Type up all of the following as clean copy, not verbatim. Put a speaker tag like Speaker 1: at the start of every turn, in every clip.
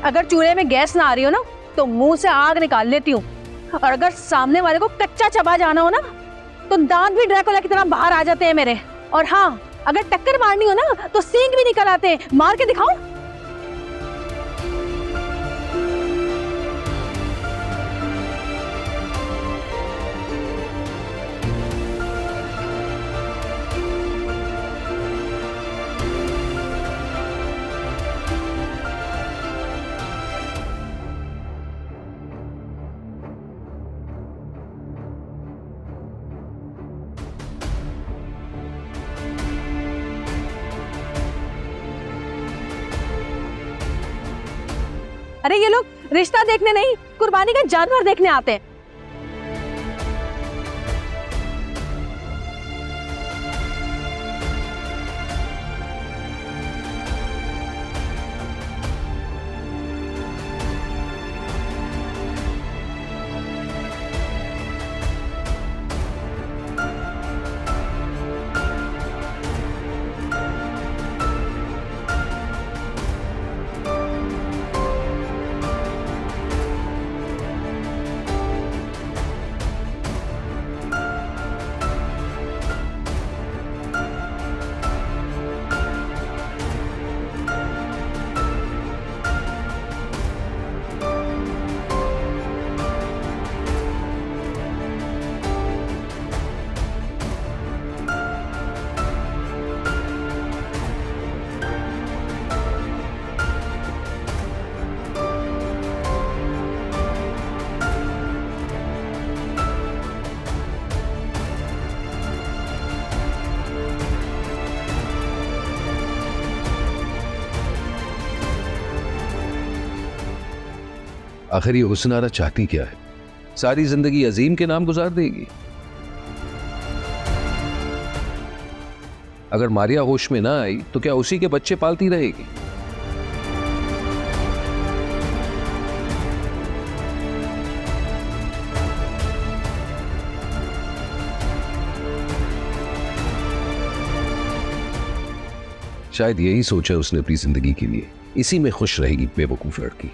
Speaker 1: अगर चूल्हे में गैस ना आ रही हो ना तो मुंह से आग निकाल लेती हूँ, और अगर सामने वाले को कच्चा चबा जाना हो ना तो दांत भी ड्रैकुला की तरह बाहर आ जाते हैं मेरे। और हाँ, अगर टक्कर मारनी हो ना तो सींग भी निकल आते हैं। मार के दिखाऊं? अरे ये लोग रिश्ता देखने नहीं, कुर्बानी का जानवर देखने आते हैं।
Speaker 2: आखिर ये हुस्नारा चाहती क्या है? सारी जिंदगी अजीम के नाम गुजार देगी? अगर मारिया होश में ना आई तो क्या उसी के बच्चे पालती रहेगी? शायद यही सोचा उसने अपनी जिंदगी के लिए, इसी में खुश रहेगी बेवकूफ लड़की।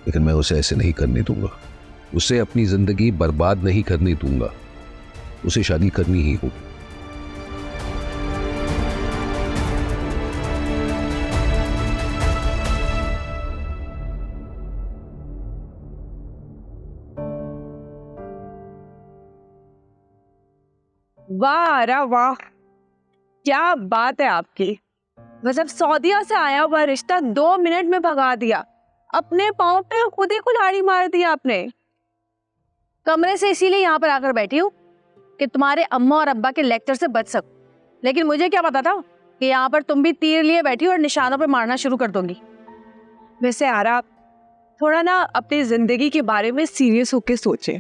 Speaker 2: लेकिन मैं उसे ऐसे नहीं करने दूंगा, उसे अपनी जिंदगी बर्बाद नहीं करने दूंगा। उसे शादी करनी ही होगी।
Speaker 1: वाह अरे वाह, क्या बात है आपकी। मतलब सऊदीया से आया हुआ रिश्ता 2 मिनट में भगा दिया। अपने पाँव पे खुद ही कुल्हाड़ी मार दी आपने। कमरे से इसीलिए यहाँ पर आकर बैठी हूँ कि तुम्हारे अम्मा और अब्बा के लेक्चर से बच सकूं। लेकिन मुझे क्या पता था कि यहाँ पर तुम भी तीर लिए बैठी हो और निशानों पे मारना शुरू कर दोगी। वैसे आरा, थोड़ा ना अपनी जिंदगी के बारे में सीरियस होके सोचे।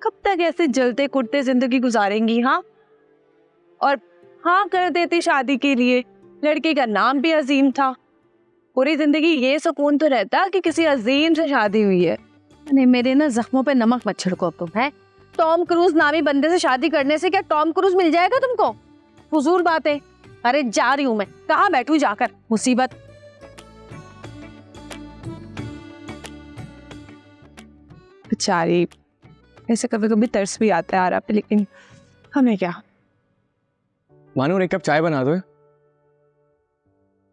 Speaker 1: कब तक ऐसे जलते कुटते जिंदगी गुजारेंगी? हाँ, और हाँ कर देती शादी के लिए। लड़के का नाम भी अजीम था। पूरी जिंदगी ये सुकून तो रहता कि किसी अजीम से शादी हुई है। नहीं, मेरे ना जख्मों पे नमक मत छिड़को तुम। है टॉम क्रूज नामी बंदे से शादी करने से क्या टॉम क्रूज मिल जाएगा तुमको? फजूल बात है। अरे जा रही हूं मैं, कहाँ बैठूं जाकर मुसीबत। बेचारी, ऐसे कभी कभी तरस भी आता है आरा पे, लेकिन हमें क्या।
Speaker 3: मानो एक कप चाय बना दो।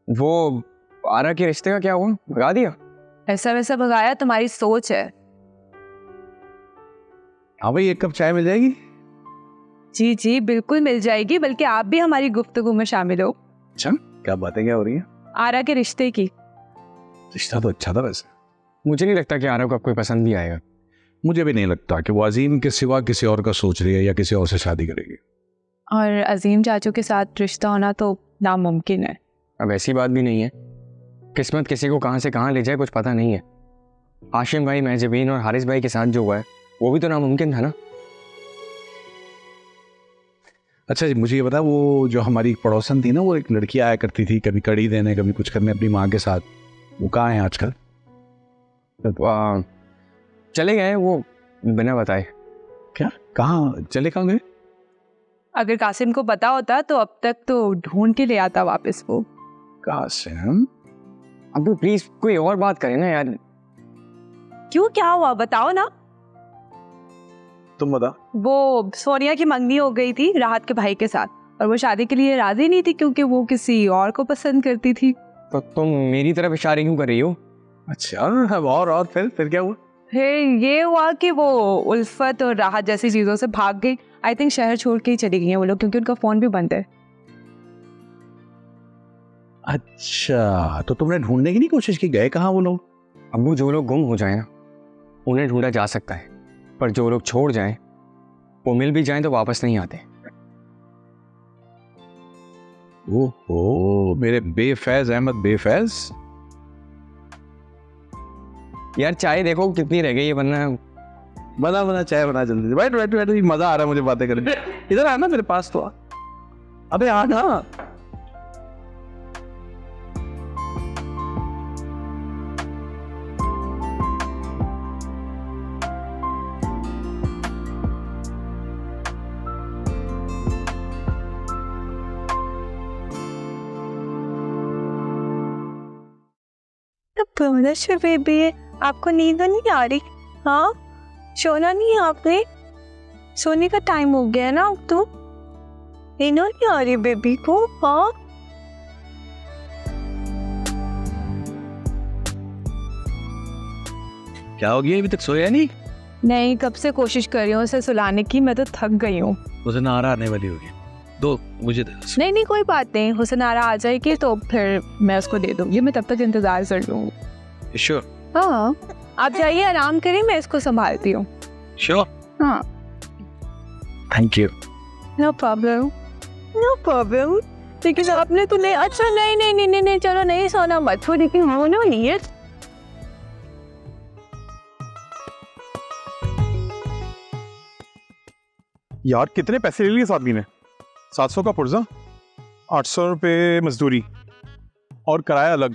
Speaker 3: वो आरा के रिश्ते का क्या हुआ? भगा दिया?
Speaker 1: ऐसा वैसा भगाया तुम्हारी सोच है।
Speaker 4: हाँ भाई, एक कप चाय मिल जाएगी?
Speaker 1: जी जी बिल्कुल मिल जाएगी, बल्कि आप भी हमारी गुफ्तगू में शामिल हो।
Speaker 4: अच्छा, क्या बातें क्या हो रही है?
Speaker 1: आरा के रिश्ते की।
Speaker 4: रिश्ता तो अच्छा था वैसे।
Speaker 3: मुझे नहीं लगता कि आरा को आपको पसंद भी आएगा।
Speaker 4: मुझे भी नहीं लगता कि वो अजीम के सिवा किसी और का सोच रही है या किसी और से शादी करेगी।
Speaker 1: और अजीम चाचू के साथ रिश्ता होना तो नामुमकिन है।
Speaker 3: अब ऐसी बात भी नहीं है। किस्मत किसी को कहाँ से कहाँ ले जाए कुछ पता नहीं है। हाशिम भाई, महजबीन और हारिस भाई के साथ जो हुआ है वो भी तो नामुमकिन था ना।
Speaker 4: अच्छा जी, मुझे ये बता, वो जो हमारी पड़ोसन थी ना, वो एक लड़की आया करती थी कभी कड़ी देने कभी कुछ करने अपनी माँ के साथ, वो कहाँ है आजकल?
Speaker 3: चले गए वो बिना बताए।
Speaker 4: क्या? कहाँ चले, कहाँ गए?
Speaker 1: अगर कासिम को पता होता तो अब तक तो ढूंढ के ले आता वापस वो।
Speaker 4: कासिम,
Speaker 3: अबू प्लीज कोई और बात करें ना यार।
Speaker 1: क्यों, क्या हुआ बताओ ना।
Speaker 4: तुम बता।
Speaker 1: वो सोनिया की मंगनी हो गई थी राहत के भाई के साथ, और वो शादी के लिए राजी नहीं थी क्योंकि वो किसी और को पसंद करती थी।
Speaker 3: तो तुम मेरी तरफ इशारे क्यों कर रही हो?
Speaker 4: अच्छा, और फिर क्या हुआ?
Speaker 1: फिर ये हुआ कि वो उल्फत और राहत जैसी चीजों से भाग गई। आई थिंक शहर छोड़ के ही चली गई हैं वो लोग, क्योंकि उनका फोन भी बंद है।
Speaker 4: अच्छा, तो तुमने ढूंढने की नहीं कोशिश की, गए कहाँ वो लोग?
Speaker 3: अबू जो लोग गुम हो जाए ना उन्हें ढूंढा जा सकता है, पर जो लोग छोड़ जाएं वो मिल भी जाएं तो वापस नहीं आते।
Speaker 4: ओहो, मेरे बेफैज अहमद बेफैज।
Speaker 3: यार चाय देखो कितनी रह गई है, वरना
Speaker 4: बना चाय बना जल्दी से। बैठ, मजा आ रहा है मुझे बातें करने। इधर आ ना मेरे पास तो आ। अबे आ ना।
Speaker 1: बेबी, आपको नींद नहीं आ रही? हाँ, सोना नहीं है आपने? सोने का टाइम हो गया ना अब तो। नींद नहीं आ रही बेबी को? हाँ,
Speaker 4: क्या हो गया, अभी तक सोया नहीं?
Speaker 1: नहीं, कब से कोशिश कर रही हूँ उसे सुलाने की, मैं तो थक गई हूँ।
Speaker 4: उसे नारा आने वाली होगी, दो मुझे दे।
Speaker 1: नहीं, कोई बात नहीं, हुसन आरा आ जाएगी तो फिर मैं उसको दे दूंगी। मैं तब तक इंतजार कर लूंगी।
Speaker 4: श्योर?
Speaker 1: हाँ, आप जाइए आराम करिए, मैं इसको संभालती हूँ।
Speaker 4: श्योर?
Speaker 1: हाँ,
Speaker 4: थैंक यू।
Speaker 1: No problem. लेकिन आपने तो नहीं, अच्छा नहीं, चलो नहीं सोना मत हो, लेकिन होना नहीं है।
Speaker 5: यार कितने पैसे ले लिए इस आदमी ने? 700 का पुर्जा, 800 रुपये मजदूरी और किराया अलग।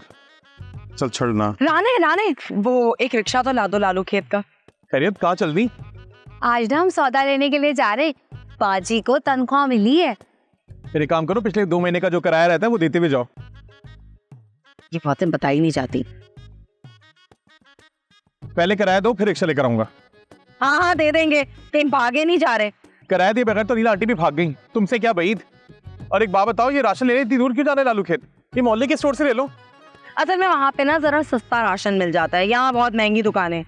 Speaker 5: चल छड़ना।
Speaker 1: राने, वो एक रिक्शा तो ला दो लालू खेत का।
Speaker 5: खैरियत, कहाँ चल दी?
Speaker 1: आज ना हम सौदा लेने के लिए जा रहे, पाजी को तनख्वाह मिली है।
Speaker 5: फिर एक काम करो, पिछले 2 महीने का जो किराया रहता है वो देते हुए जाओ।
Speaker 6: ये बातें बताई नहीं जाती।
Speaker 5: पहले किराया दो, फिर रिक्शा लेकर आऊंगा।
Speaker 6: हाँ दे देंगे, कहीं भागे नहीं जा रहे।
Speaker 5: किराया दिए बगैर तो नीला आंटी भी भाग गई, तुमसे क्या बैद। और एक बात बताओ, ये राशन लेने इतनी दूर क्यों जाना है लालू खेत? ये मोहल्ले के स्टोर से ले लो।
Speaker 6: असल में वहाँ पे ना जरा सस्ता राशन मिल जाता है, यहाँ बहुत महंगी दुकानें।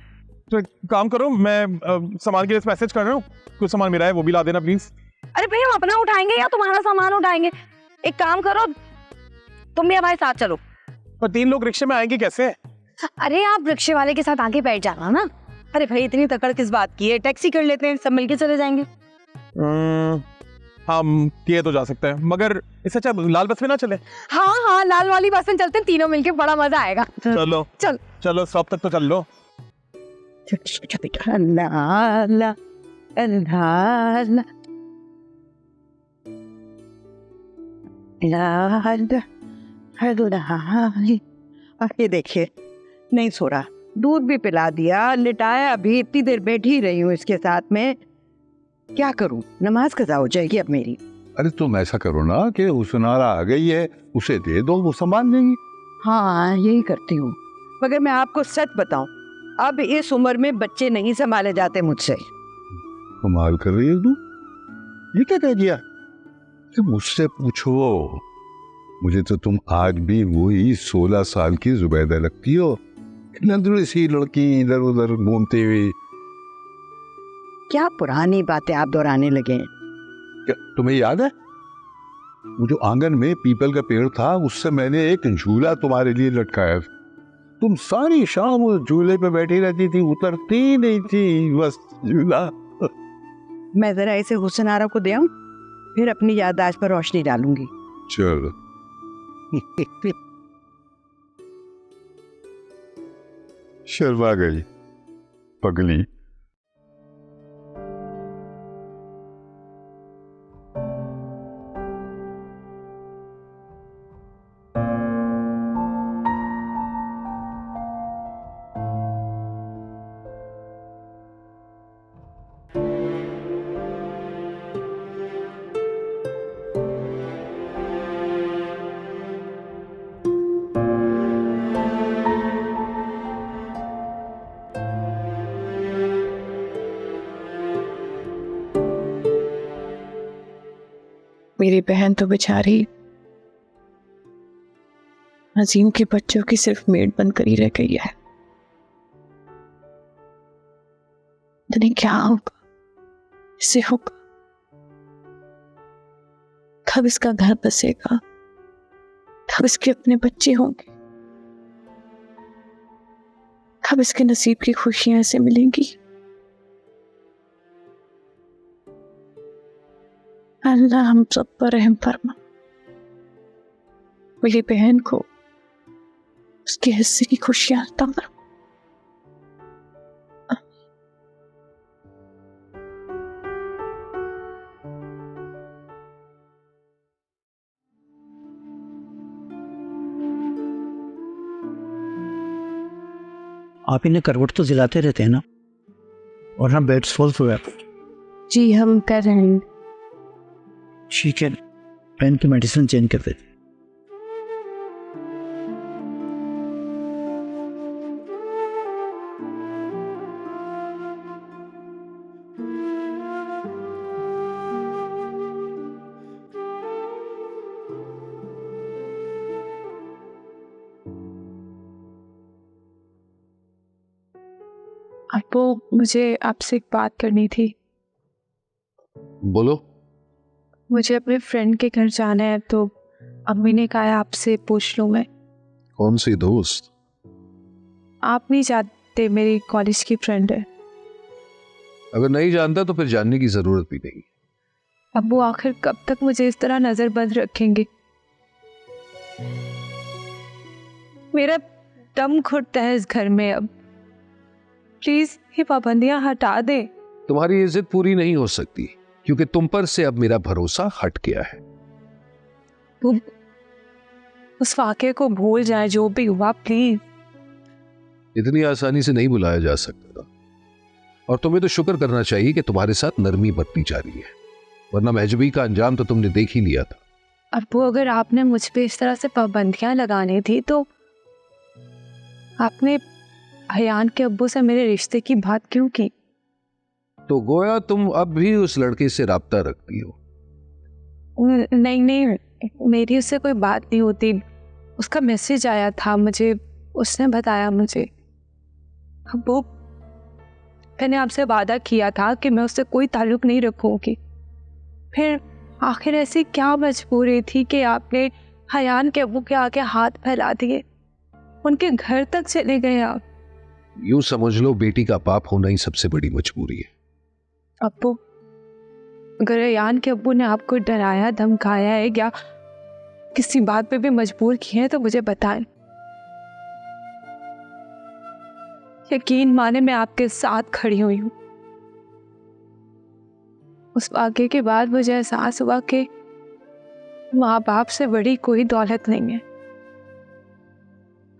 Speaker 5: तो एक काम करो, मैं सामान के लिए मैसेज कर रहा हूँ, कुछ सामान मेरा है वो भी ला देना प्लीज।
Speaker 6: अरे भैया, हम अपना उठाएंगे या तुम्हारा सामान उठाएंगे? एक काम करो, तुम भी हमारे साथ चलो।
Speaker 5: पर 3 लोग रिक्शे में आएंगे कैसे?
Speaker 6: अरे आप रिक्शे वाले के साथ आगे बैठ जाना ना।
Speaker 1: अरे भाई, इतनी तकड़ किस बात की है? टैक्सी कर लेते हैं, सब मिलके चले जाएंगे।
Speaker 5: हम किए तो जा सकते हैं, मगर इससे अच्छा लाल बस में ना चले?
Speaker 1: हाँ, लाल वाली बस में चलते हैं, तीनों मिलके, बड़ा मजा आएगा।
Speaker 5: चलो चलो, स्टॉप तक तो चल लो।
Speaker 7: ये देखिए, नहीं सो रहा, दूध भी पिला दिया, लिटाया, अभी इतनी देर बैठी रही हूँ इसके साथ में। क्या करूँ, नमाज कज़ा हो जाएगी अब मेरी।
Speaker 2: अरे तुम ऐसा करो ना कि हुसनारा आ गई है, उसे दे दो, वो संभाल लेंगी।
Speaker 7: हाँ, यही करती हूँ, मगर मैं आपको सच बताऊं, अब इस उम्र में बच्चे नहीं संभाले जाते मुझसे।
Speaker 2: कमाल कर रही है तू, ये क्या कह दिया? मुझसे पूछो, मुझे तो तुम आज भी वही 16 साल की जुबैदा लगती हो, नंदुरी सी लड़की इधर उधर घूमते हुए।
Speaker 7: क्या पुरानी बातें आप दोहराने लगे हैं?
Speaker 2: क्या तुम्हें याद है वो जो आंगन में पीपल का पेड़ था, उससे मैंने एक झूला तुम्हारे लिए लटकाया, तुम सारी शाम उस झूले पे बैठी रहती थी, उतरती नहीं थी, बस झूला।
Speaker 7: मैं जरा इसे हुसन आरा को दे आऊं, फिर अपनी याददाश्त पर रोशनी डालूंगी।
Speaker 2: चलो। शर्मा गई पगली।
Speaker 8: मेरी बहन तो बेचारी अजीम के बच्चों की सिर्फ मेड बनकर ही रह गई है। नहीं क्या होगा, इससे होगा, कब इसका घर बसेगा, कब इसके अपने बच्चे होंगे, कब इसके नसीब की खुशियां इसे मिलेंगी। अल्लाह हम सब पर रहम फरमा, मेरी बहन को उसके हिस्से की खुशियां अता फरमा।
Speaker 9: आप इन्हें करवट तो जिलाते रहते हैं ना, और हाँ बेड्स फुल हुआ।
Speaker 8: जी हम कर रहे हैं।
Speaker 9: ठीक है, पेन की मेडिसिन चेंज कर देते।
Speaker 8: आपको मुझे आपसे एक बात करनी थी।
Speaker 2: बोलो।
Speaker 8: मुझे अपने फ्रेंड के घर जाना है, तो अम्मी ने कहा आपसे पूछ लूं मैं।
Speaker 2: कौन सी दोस्त?
Speaker 8: आप नहीं जानते, मेरी कॉलेज की फ्रेंड है।
Speaker 2: अगर नहीं जानता तो फिर जानने की जरूरत भी नहीं।
Speaker 8: अब वो आखिर कब तक मुझे इस तरह नजरबंद रखेंगे? मेरा दम घुटता है इस घर में। अब प्लीज ये पाबंदियां हटा दे।
Speaker 2: तुम्हारी इज्जत पूरी नहीं हो सकती क्योंकि तुम पर से अब मेरा भरोसा हट गया है।
Speaker 8: उस वाक़े को भूल जाए, जो भी हुआ प्लीज।
Speaker 2: इतनी आसानी से नहीं बुलाया जा सकता था, और तुम्हें तो शुक्र करना चाहिए कि तुम्हारे साथ नरमी बरती जा रही है, वरना महजबी का अंजाम तो तुमने देख ही लिया था।
Speaker 8: अब्बू, अगर आपने मुझ पे इस तरह से पाबंदियां लगानी थी तो आपने हयान के अब्बू से मेरे रिश्ते की बात क्यों की?
Speaker 2: तो गोया तुम अब भी उस लड़के से राब्ता रखती हो?
Speaker 8: नहीं नहीं, मेरी उससे कोई बात नहीं होती। उसका मैसेज आया था मुझे, उसने बताया मुझे। अब्बू, मैंने आपसे वादा किया था कि मैं उससे कोई ताल्लुक नहीं रखूंगी। फिर आखिर ऐसी क्या मजबूरी थी कि आपने हयान के अब्बू के आगे हाथ फैला दिए, उनके घर तक चले गए आप?
Speaker 2: यूं समझ लो, बेटी का बाप होना ही सबसे बड़ी मजबूरी है।
Speaker 8: अब्बू, अगर हयान के अब्बू ने आपको डराया धमकाया है या किसी बात पे भी मजबूर किए हैं तो मुझे बताएं। यकीन माने मैं आपके साथ खड़ी हुई हूं। उस वाक़े के बाद मुझे एहसास हुआ कि माँ बाप से बड़ी कोई दौलत नहीं है।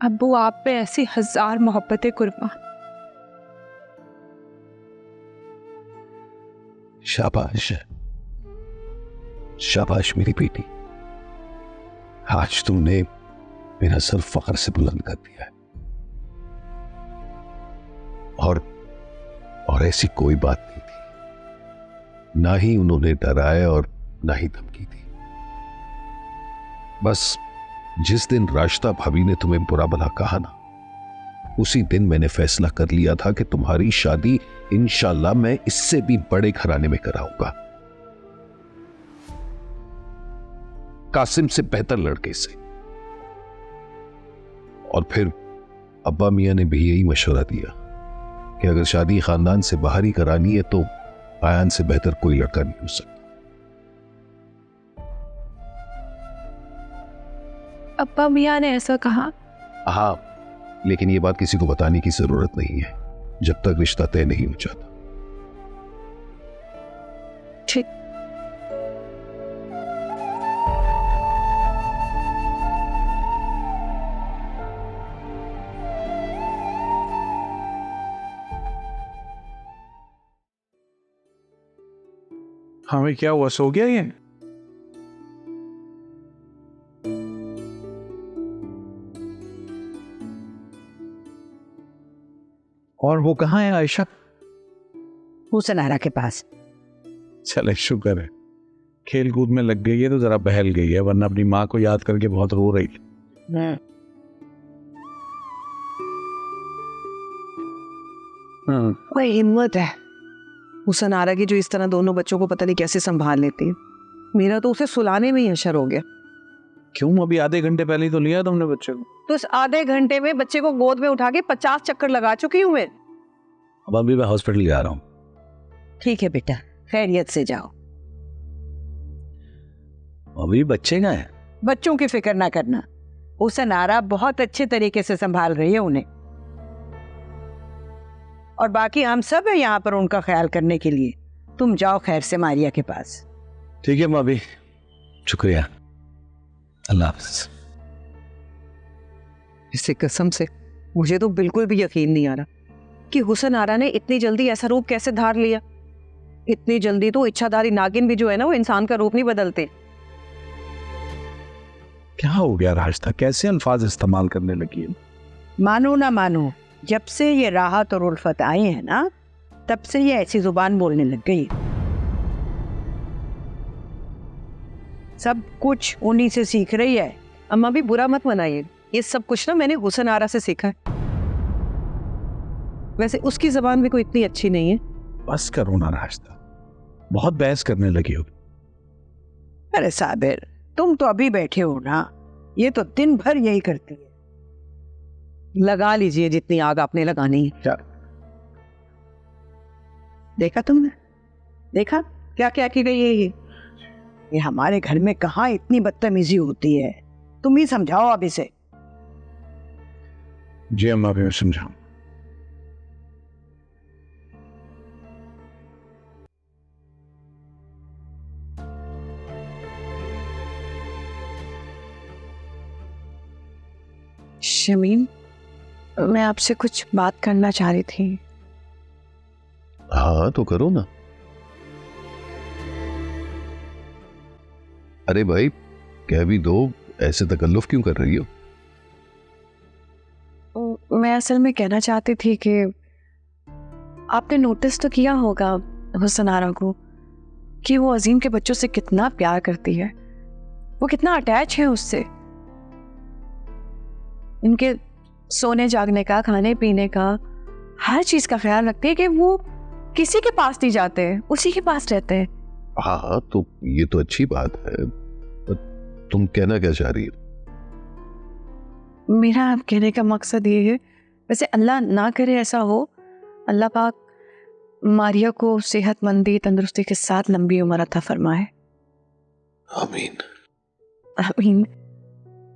Speaker 8: अब्बू, आप पे ऐसी 1000 मोहब्बतें कुर्बान।
Speaker 2: शाबाश, शाबाश मेरी बेटी, आज तुमने मेरा सर फख्र से बुलंद कर दिया है। और ऐसी कोई बात नहीं थी, ना ही उन्होंने डराया और ना ही धमकी दी। बस जिस दिन राशिदा भाभी ने तुम्हें बुरा भला कहा ना, उसी दिन मैंने फैसला कर लिया था कि तुम्हारी शादी इंशाल्लाह मैं इससे भी बड़े घराने में कराऊंगा, कासिम से बेहतर लड़के से। और फिर अब्बा मियां ने भी यही मशवरा दिया कि अगर शादी खानदान से बाहर ही करानी है तो आयान से बेहतर कोई लड़का नहीं हो सकता।
Speaker 8: अब्बा मियां ने ऐसा कहा?
Speaker 2: हाँ, लेकिन ये बात किसी को बताने की जरूरत नहीं है जब तक रिश्ता तय नहीं हो जाता।
Speaker 8: ठीक।
Speaker 4: हमें क्या हुआ, सो गया ये? और वो कहाँ है आयशा?
Speaker 7: वो सनारा के पास।
Speaker 4: चले, शुक्र है। खेल कूद में लग गई है तो जरा बहल गई है, वरना अपनी माँ को याद करके बहुत रो रही थी।
Speaker 7: वही हिम्मत है हुसन आरा की जो इस तरह दोनों बच्चों को पता नहीं कैसे संभाल लेती है। मेरा तो उसे सुलाने में ही असर हो गया।
Speaker 4: क्यों, अभी आधे घंटे पहले ही तो लिया तुमने बच्चे को।
Speaker 7: तो इस आधे घंटे में बच्चे को गोद में उठा के 50 चक्कर लगा चुकी हूँ मैं।
Speaker 4: अब अभी मैं हॉस्पिटल जा रहा हूँ।
Speaker 7: ठीक है बेटा, खैरियत से जाओ।
Speaker 4: अभी बच्चे का है।
Speaker 7: बच्चों की फिक्र ना करना, हुसन आरा बहुत अच्छे तरीके से संभाल रही है उन्हें, और बाकी हम सब है यहाँ पर उनका ख्याल करने के लिए। तुम जाओ खैर से मारिया के पास।
Speaker 4: ठीक है भाभी, शुक्रिया, अल्लाह हाफ़िज़।
Speaker 7: इससे कसम से मुझे तो बिल्कुल भी यकीन नहीं आ रहा कि हुसन आरा ने इतनी जल्दी ऐसा रूप कैसे धार लिया। इतनी जल्दी तो इच्छाधारी नागिन भी जो है ना, वो इंसान का रूप नहीं बदलते।
Speaker 4: क्या हो गया रास्ता, कैसे अल्फाज इस्तेमाल करने लगी है?
Speaker 7: मानो ना मानो, जब से ये राहत और उल्फत आई है ना, तब से ये ऐसी जुबान बोलने लग गई। सब कुछ उन्हीं से सीख रही है। अम्मा भी बुरा मत मनाइए, ये सब कुछ ना मैंने हुसन आरा से सीखा है। वैसे उसकी जबान भी कोई इतनी अच्छी नहीं है।
Speaker 4: बस करो ना रास्ता, बहुत बहस करने लगी हो।
Speaker 7: अरे साबिर, तुम तो अभी बैठे हो ना, ये तो दिन भर यही करती है। लगा लीजिए जितनी आग आपने लगानी है।
Speaker 4: क्या
Speaker 7: देखा तुमने, देखा क्या क्या की गई है ये हमारे घर में कहाँ इतनी बदतमीजी होती है। तुम ही समझाओ अब इसे।
Speaker 4: जी अम्मा, भी मैं समझाऊं।
Speaker 8: शमीम, मैं आपसे कुछ बात करना चाह रही थी।
Speaker 2: हाँ तो करो ना। अरे भाई कह भी दो, ऐसे तकल्लुफ क्यों कर रही हो?
Speaker 8: मैं असल में कहना चाहती थी कि आपने नोटिस तो किया होगा हुसन आरा को कि वो अजीम के बच्चों से कितना प्यार करती है, वो कितना अटैच है उससे। इनके सोने जागने का, खाने पीने का, हर चीज का ख्याल रखती है कि वो किसी के पास नहीं जाते हैं, उसी के पास रहते हैं।
Speaker 2: हाँ तो ये तो अच्छी बात है, पर तुम कहना क्या चाह रही हो?
Speaker 8: मेरा कहने का मकसद ये है, वैसे अल्लाह ना करे ऐसा हो, अल्लाह पाक मारिया को सेहतमंदी तंदुरुस्ती के साथ लंबी उम्र अता फरमाए।
Speaker 2: आमीन।
Speaker 8: आमीन।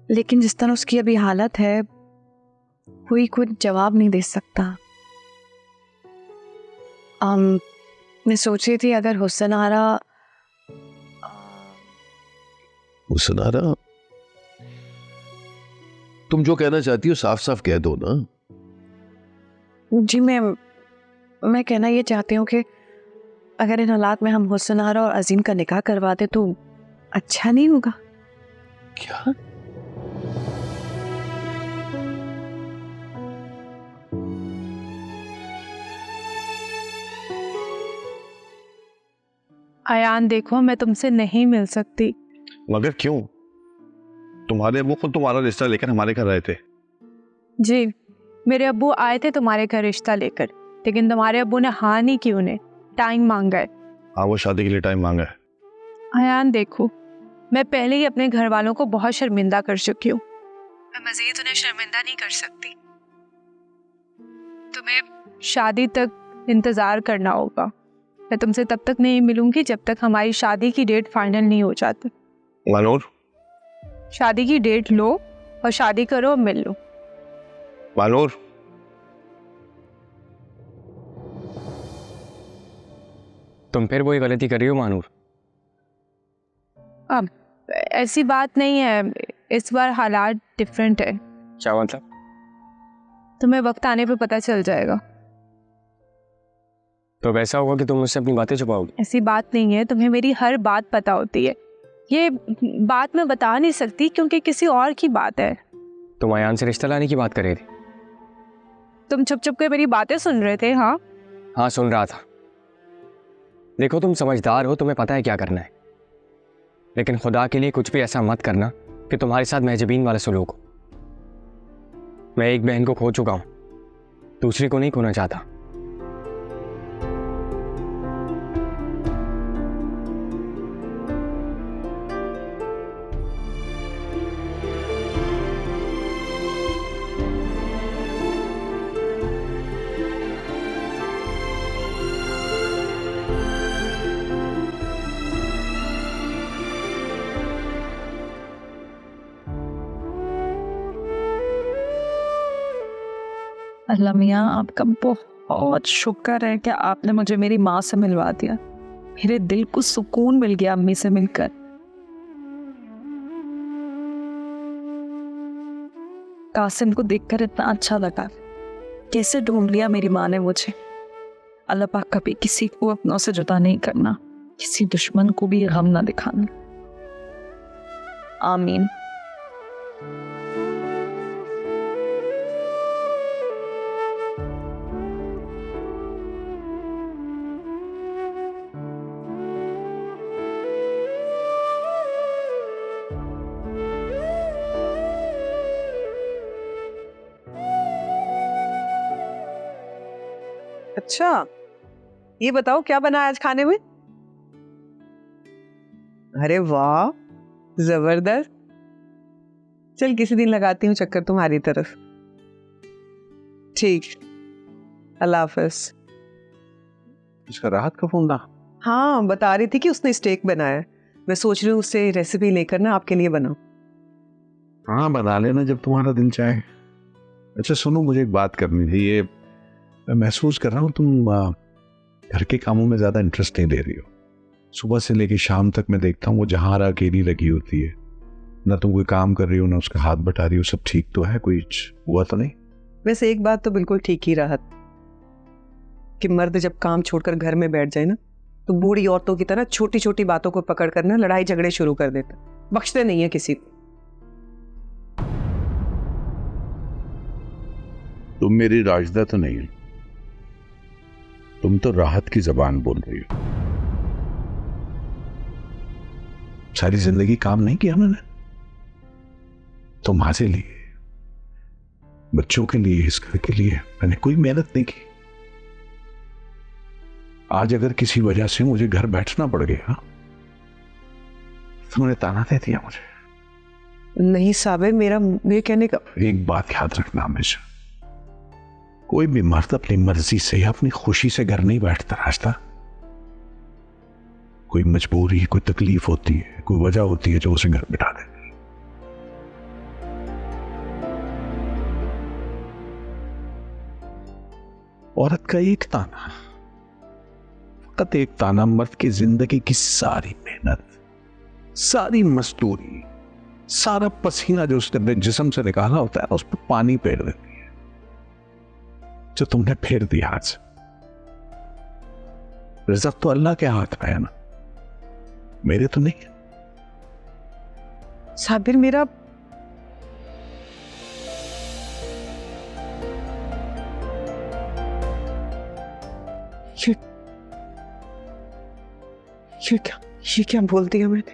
Speaker 8: लेकिन जिस तरह उसकी अभी हालत है, कोई कुछ जवाब नहीं दे सकता। मैं सोच रही थी अगर हुसन आरा
Speaker 2: तुम जो कहना चाहती हो साफ साफ कह दो ना।
Speaker 8: जी मैं कहना ये चाहती हूँ कि अगर इन हालात में हम हुसन आरा और अजीम का निकाह करवा दे तो अच्छा नहीं होगा?
Speaker 2: क्या?
Speaker 1: आयान देखो, मैं तुमसे नहीं मिल सकती।
Speaker 5: मगर क्यों? तुम्हारे अब्बू खुद तुम्हारा रिश्ता लेकर हमारे घर आए थे।
Speaker 1: जी, मेरे अब्बू आए थे तुम्हारे घर रिश्ता लेकर, लेकिन तुम्हारे अब्बू ने हाँ नहीं की, उन्हें टाइम मांगा है।
Speaker 5: हाँ, वो शादी के लिए टाइम मांगा है।
Speaker 1: आयान देखो, मैं पहले ही अपने घर वालों को बहुत शर्मिंदा कर चुकी हूँ, मैं मजीद उन्हें शर्मिंदा नहीं कर सकती। तुम्हें शादी तक इंतजार करना होगा। मैं तुमसे तब तक नहीं मिलूंगी जब तक हमारी शादी की डेट फाइनल नहीं हो जाती।
Speaker 5: मानूर,
Speaker 1: शादी की डेट लो और शादी करो और मिल लो।
Speaker 5: मानूर,
Speaker 3: तुम फिर वही गलती कर रही हो मानूर।
Speaker 1: अब ऐसी बात नहीं है, इस बार हालात डिफरेंट है।
Speaker 3: क्या मतलब?
Speaker 1: तुम्हें वक्त आने पे पता चल जाएगा।
Speaker 3: तो वैसा होगा कि तुम मुझसे अपनी बातें छुपाओगी?
Speaker 1: ऐसी बात नहीं है, तुम्हें मेरी हर बात पता होती है। ये बात मैं बता नहीं सकती क्योंकि किसी और की बात है।
Speaker 3: तुम आयान से रिश्ता लाने की बात कर रहे थे?
Speaker 1: तुम छुप छुप के मेरी बातें सुन रहे थे। हाँ
Speaker 3: हाँ, सुन रहा था। देखो तुम समझदार हो, तुम्हें पता है क्या करना है। लेकिन खुदा के लिए कुछ भी ऐसा मत करना कि तुम्हारे साथ महजबीन वाला सलूक हो। मैं एक बहन को खो चुका हूं, दूसरी को नहीं खोना चाहता।
Speaker 6: अल्लाह मियाँ, आपका बहुत शुक्र है कि आपने मुझे मेरी माँ से मिलवा दिया। मेरे दिल को सुकून मिल गया अम्मी से मिलकर। कासिम को देखकर इतना अच्छा लगा। कैसे ढूंढ लिया मेरी माँ ने मुझे। अल्लाह पाक कभी किसी को अपनों से जुदा नहीं करना, किसी दुश्मन को भी गम ना दिखाना। आमीन।
Speaker 7: अच्छा, ये बताओ क्या बना आज खाने में? अरे वाह, जबरदस्त। चल किसी दिन लगाती हूँ चक्कर तुम्हारी तरफ। ठीक, अल्लाह हाफिज।
Speaker 4: इसका राहत का फोन था?
Speaker 7: हाँ, बता रही थी कि उसने स्टेक बनाया है। मैं सोच रही हूँ उससे रेसिपी लेकर ना आपके लिए बनाऊं।
Speaker 4: हाँ, बना लेना जब तुम्हारा दिल चाहे। अच्छा सुनो, मुझे एक बात करनी थी। ये मैं महसूस कर रहा हूँ तुम घर के कामों में ज़्यादा इंटरेस्ट नहीं ले रही हो। सुबह से लेकर शाम तक मैं देखता हूँ वो जहाँ अकेली लगी होती है, ना तुम कोई काम कर रही हो ना उसका हाथ बटा रही हो। सब ठीक तो है? कोई हुआ तो नहीं?
Speaker 7: वैसे एक बात तो बिल्कुल ठीक ही रहा कि मर्द जब काम छोड़कर घर में बैठ जाए ना, तो बूढ़ी औरतों की तरह छोटी छोटी बातों को पकड़ कर ना लड़ाई झगड़े शुरू कर देता, बख्शते नहीं है किसी को।
Speaker 2: तुम मेरी राजदा तो नहीं हो, तुम तो राहत की जबान बोल रही हो।
Speaker 4: सारी जिंदगी काम नहीं किया मैंने तुम्हारे लिए, बच्चों के लिए, इस घर के लिए मैंने कोई मेहनत नहीं की। आज अगर किसी वजह से मुझे घर बैठना पड़ गया, तुमने ताना दे दिया मुझे।
Speaker 7: नहीं साबिर, मेरा ये कहने का
Speaker 4: एक बात याद रखना हमेशा, कोई भी मर्द अपनी मर्जी से, अपनी खुशी से घर नहीं बैठता रास्ता। कोई मजबूरी, कोई तकलीफ होती है, कोई वजह होती है जो उसे घर बिठा देती है। औरत का एक ताना, फकत एक ताना, मर्द की जिंदगी की सारी मेहनत, सारी मजदूरी, सारा पसीना जो उसने अपने जिस्म से निकाला होता है उस पर पानी फेर देती है, जो तुमने फेर दिया आज। रिज़्क़ तो अल्लाह के हाथ में है ना, मेरे तो नहीं।
Speaker 7: साबिर, मेरा ये क्या बोल दिया मैंने?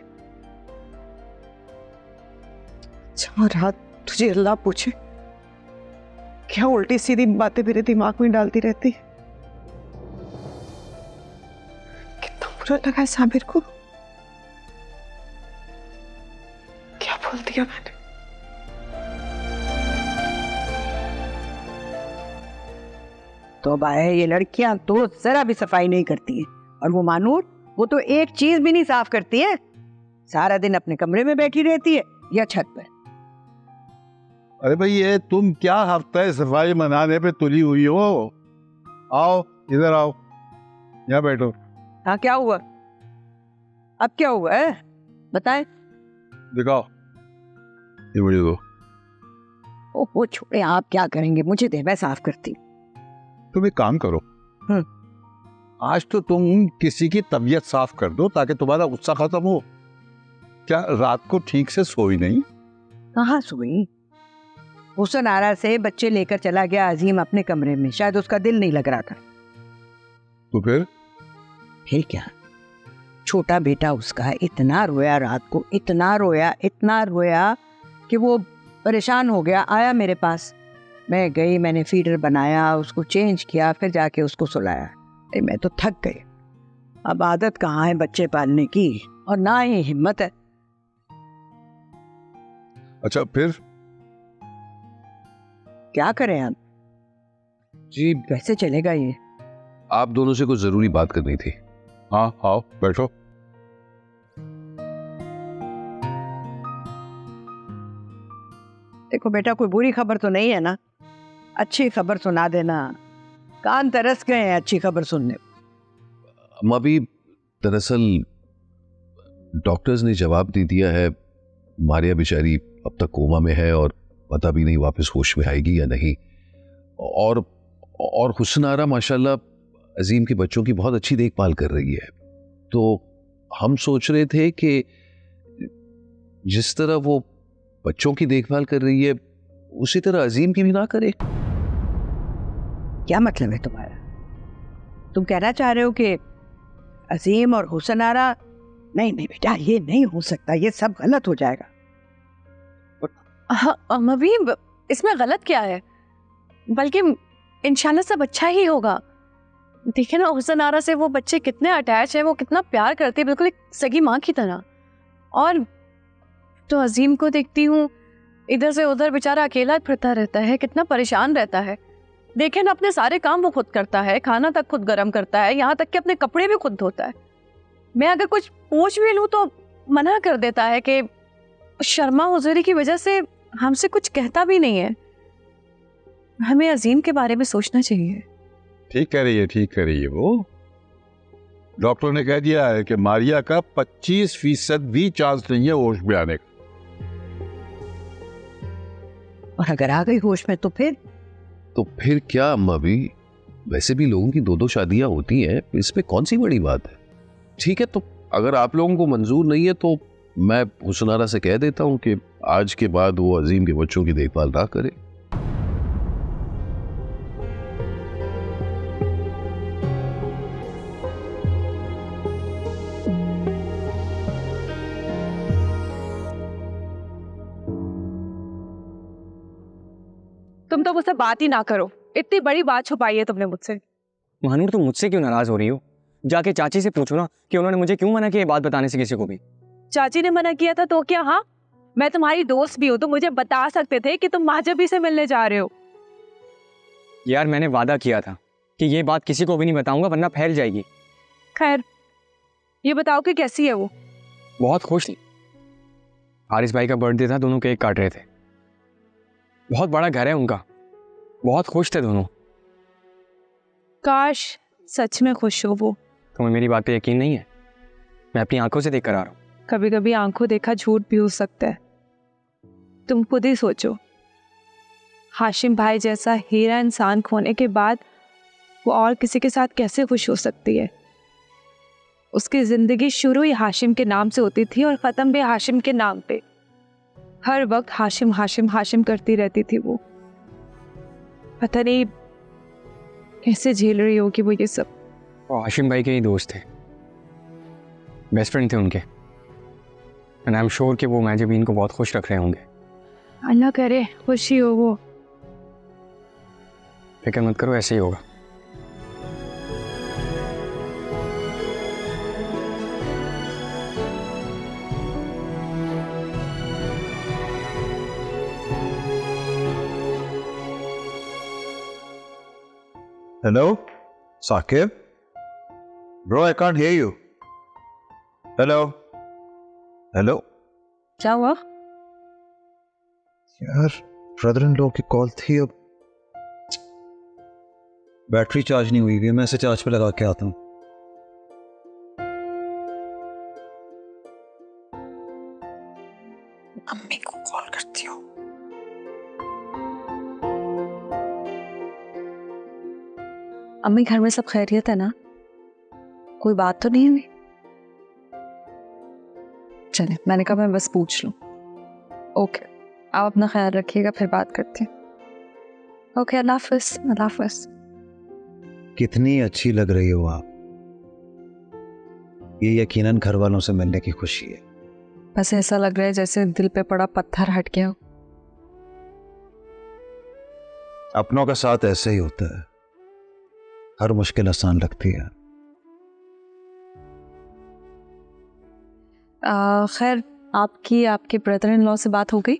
Speaker 7: अच्छा रात तुझे अल्लाह पूछे, क्या उल्टी सीधी बातें मेरे दिमाग में डालती रहती है। कितना बुरा लगा है साबिर को। क्या बोल दिया मैंने?
Speaker 10: तो भाई, ये लड़कियां तो जरा भी सफाई नहीं करती हैं, और वो मानूर, वो तो एक चीज भी नहीं साफ करती है। सारा दिन अपने कमरे में बैठी रहती है या छत पर।
Speaker 2: अरे भाई, ये तुम क्या हफ्ता सफाई मनाने पे तुली हुई हो? आओ इधर आओ, यहाँ बैठो।
Speaker 10: हाँ, क्या हुआ? अब क्या हुआ है बताएं।
Speaker 2: दिखाओ, ये मुझे दो।
Speaker 10: ओहो छोड़े, आप क्या करेंगे, मुझे दे, मैं साफ करती हूँ।
Speaker 2: तुम एक काम करो, आज तो तुम किसी की तबीयत साफ कर दो ताकि तुम्हारा गुस्सा खत्म हो। क्या रात को ठीक से सोई नहीं?
Speaker 10: कहाँ सोई? हुसन आरा से बच्चे लेकर चला गया अजीम अपने कमरे में, शायद उसका दिल नहीं लग रहा था।
Speaker 2: तो फिर
Speaker 10: क्या? छोटा बेटा उसका इतना रोया रात को, इतना रोया कि वो परेशान हो गया। आया मेरे पास, मैं गई, मैंने फीडर बनाया, उसको चेंज किया, फिर जाके उसको सुलाया। मैं तो थक गई। अब आदत कहाँ है बच्चे पालने की, और ना ही हिम्मत है।
Speaker 2: अच्छा फिर
Speaker 10: क्या करें हम
Speaker 2: जी?
Speaker 10: कैसे चलेगा ये?
Speaker 2: आप दोनों से कुछ जरूरी बात करनी थी। हाँ आओ बैठो।
Speaker 10: देखो बेटा, कोई बुरी खबर तो नहीं है ना? अच्छी खबर सुना देना, कान तरस गए हैं अच्छी खबर सुनने।
Speaker 11: अम्मा भी दरअसल डॉक्टर्स ने जवाब दे दिया है, मारिया बेचारी अब तक कोमा में है और पता भी नहीं वापस होश में आएगी या नहीं। और हुस्नारा माशाल्लाह अजीम के बच्चों की बहुत अच्छी देखभाल कर रही है। तो हम सोच रहे थे कि जिस तरह वो बच्चों की देखभाल कर रही है उसी तरह अजीम की भी ना करे।
Speaker 10: क्या मतलब है तुम्हारा? तुम कहना चाह रहे हो कि अजीम और हुस्नारा? नहीं नहीं बेटा, ये नहीं हो सकता, ये सब गलत हो जाएगा।
Speaker 8: हाँ अम्मा भी, इसमें गलत क्या है? बल्कि इंशाल्लाह सब अच्छा ही होगा। देखिए ना हुस्नारा से वो बच्चे कितने अटैच है, वो कितना प्यार करते हैं, बिल्कुल एक सगी माँ की तरह। और तो अजीम को देखती हूँ इधर से उधर बेचारा अकेला फिरता रहता है, कितना परेशान रहता है। देखे ना अपने सारे काम वो खुद करता है, खाना तक खुद गर्म करता है, यहाँ तक कि अपने कपड़े भी खुद धोता है। मैं अगर कुछ पूछ भी लूँ तो मना कर देता है कि शर्मा हुजूरी की वजह से हमसे कुछ कहता भी नहीं है। हमें अजीम के बारे में सोचना चाहिए।
Speaker 2: ठीक कह रही है वो। डॉक्टर ने कह दिया है कि मारिया का 25% भी चांस नहीं है होश में आने का।
Speaker 10: और अगर आ गई होश में तो फिर
Speaker 11: क्या अम्मा भी, वैसे भी लोगों की 2-2 शादियां होती हैं, इसमें कौन सी बड़ी बात है। ठीक है, तो अगर आप लोगों को मंजूर नहीं है तो मैं हुस्नारा से कह देता हूं कि आज के बाद वो अजीम के बच्चों की देखभाल ना करे।
Speaker 1: तुम तो मुझसे बात ही ना करो, इतनी बड़ी बात छुपाई है तुमने मुझसे।
Speaker 3: महानूर तुम मुझसे क्यों नाराज हो रही हो? जाके चाची से पूछो ना कि उन्होंने मुझे क्यों मना किया ये बात बताने से किसी को भी।
Speaker 1: चाची ने मना किया था तो क्या? हाँ, मैं तुम्हारी दोस्त भी हूँ, तो मुझे बता सकते थे कि तुम महाजबी से मिलने जा रहे हो।
Speaker 3: यार मैंने वादा किया था कि ये बात किसी को भी नहीं बताऊंगा वरना फैल जाएगी।
Speaker 1: खैर, ये बताओ कि कैसी है वो?
Speaker 3: बहुत खुश थी। हारिस भाई का बर्थडे था, दोनों केक काट रहे थे। बहुत बड़ा घर है उनका, बहुत खुश थे दोनों।
Speaker 1: काश सच में खुश हो वो।
Speaker 3: तुम्हें मेरी बात पे यकीन नहीं है? मैं अपनी आंखों से देख कर आ रहा हूँ।
Speaker 1: कभी कभी आंखों देखा झूठ भी हो सकता है। तुम खुद ही सोचो, हाशिम भाई जैसा हीरा इंसान खोने के बाद वो और किसी के साथ कैसे खुश हो सकती है? उसकी जिंदगी शुरू ही हाशिम के नाम से होती थी और खत्म भी हाशिम के नाम पे। हर वक्त हाशिम हाशिम हाशिम करती रहती थी वो। पता नहीं कैसे झेल रही होगी वो ये सब।
Speaker 3: वो हाशिम भाई के ही दोस्त थे, बेस्ट फ्रेंड थे उनके। एंड आई एम श्योर कि वो महजबीन को बहुत खुश रख रहे होंगे।
Speaker 1: अल्लाह करे खुशी हो वो।
Speaker 3: फिक्र मत करो, ऐसे ही होगा।
Speaker 4: Hello, Saqib? Bro, I can't hear you. Hello? Hello?
Speaker 1: क्या हुआ?
Speaker 9: यार ब्रदर इन लॉ की कॉल थी, अब बैटरी चार्ज नहीं हुई। मैं इसे चार्ज पे लगा के आता हूँ।
Speaker 6: मम्मी को कॉल करती हूँ।
Speaker 8: अम्मी घर में सब खैरियत है ना? कोई बात तो नहीं हुई? चले, मैंने कहा मैं बस पूछ लूं। ओके, आप अपना ख्याल रखिएगा, फिर बात करते हैं। ओके, अल्लाह हाफिज़। अल्लाह हाफिज़।
Speaker 9: कितनी अच्छी लग रही हो आप। ये यकीनन घर वालों से मिलने की खुशी है।
Speaker 6: बस ऐसा लग रहा है जैसे दिल पे पड़ा पत्थर हट गया हो।
Speaker 9: अपनों का साथ ऐसे ही होता है, हर मुश्किल आसान लगती है।
Speaker 6: खैर, आपकी आपके ब्रदर इन लॉ से बात हो गई?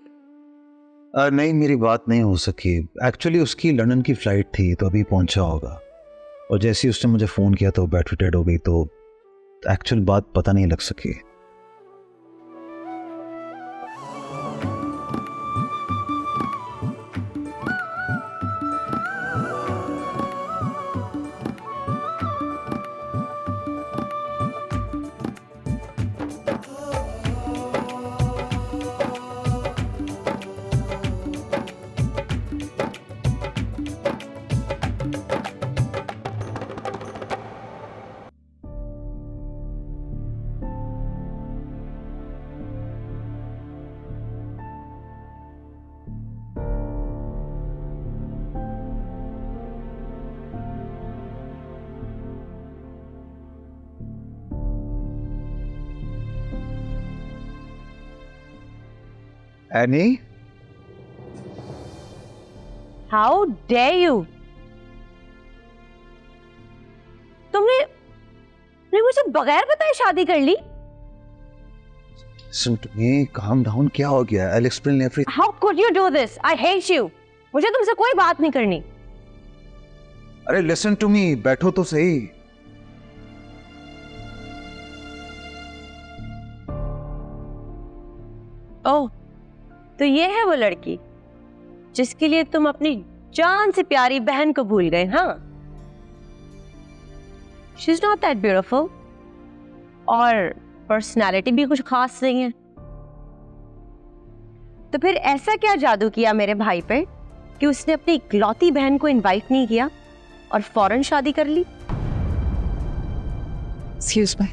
Speaker 9: नहीं, मेरी बात नहीं हो सकी। एक्चुअली उसकी लंदन की फ्लाइट थी तो अभी पहुंचा होगा, और जैसे ही उसने मुझे फ़ोन किया तो बैटरी डेड हो गई, तो एक्चुअल बात पता नहीं लग सकी। एनी,
Speaker 1: हाउ डेयर यू, तुमने मुझे बगैर बताए शादी कर ली?
Speaker 9: Listen to me, calm down। क्या हो गया? I'll explain everything।
Speaker 1: How could you do this? I hate you. मुझे तुमसे कोई बात नहीं करनी।
Speaker 9: अरे listen to me, बैठो तो सही।
Speaker 1: ओह, तो ये है वो लड़की जिसके लिए तुम अपनी जान से प्यारी बहन को भूल गए? हाँ, she is not that beautiful, और पर्सनालिटी भी कुछ खास नहीं है। तो फिर ऐसा क्या जादू किया मेरे भाई पे कि उसने अपनी इकलौती बहन को इनवाइट नहीं किया और फौरन शादी कर ली?
Speaker 6: Excuse me.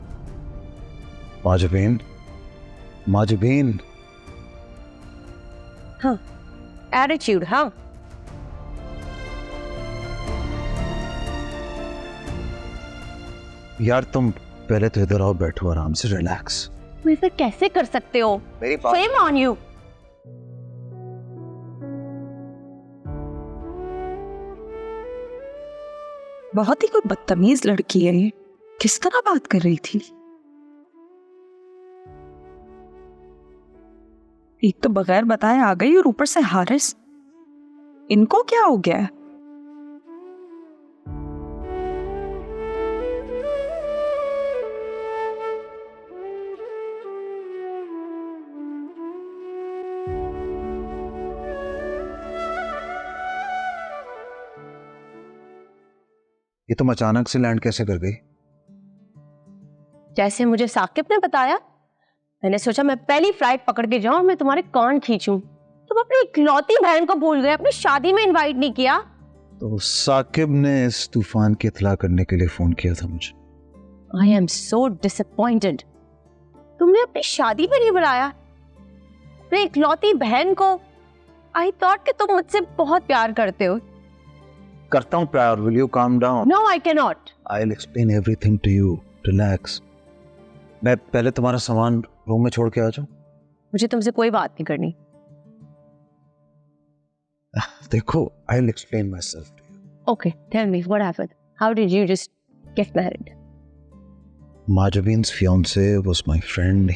Speaker 9: माजबीन।
Speaker 1: हाँ, एटीट्यूड। हाँ,
Speaker 9: यार तुम पहले तो इधर आओ, बैठो आराम से, रिलैक्स।
Speaker 1: तुम ऐसा कैसे कर सकते हो?
Speaker 9: मेरी बात
Speaker 1: Shame on you।
Speaker 6: बहुत ही कोई बदतमीज लड़की है ये, किस तरह बात कर रही थी। एक तो बगैर बताए आ गई और ऊपर से हारिस। इनको क्या हो गया है?
Speaker 9: ये तुम अचानक से लैंड कैसे कर गई?
Speaker 1: जैसे मुझे साकिब ने बताया, मैंने सोचा मैं पहली फ्लाइट पकड़ के जाऊं और मैं तुम्हारे कान खींचूं। तुम अपनी इकलौती बहन को भूल गए, अपनी शादी में इनवाइट नहीं किया।
Speaker 9: तो साकिब ने इस तूफान की इत्तला करने के लिए फोन किया था मुझे।
Speaker 1: I am so disappointed. तुमने अपनी शादी पे नहीं बुलाया अपनी इकलौती बहन को। आई थॉट कि तुम मुझसे बहुत प्यार करते हो।
Speaker 9: करता हूँ प्यार। Will you calm down?
Speaker 1: No, I can not.
Speaker 9: I will explain everything to you. Relax. मैं पहले तुम्हारा सामान रूम में छोड़ के आ जाऊं?
Speaker 1: मुझे तुमसे कोई बात नहीं करनी।
Speaker 9: देखो, I will explain myself to you.
Speaker 1: Okay, tell me what happened. How did you just get married?
Speaker 9: Majabin's fiance was my friend.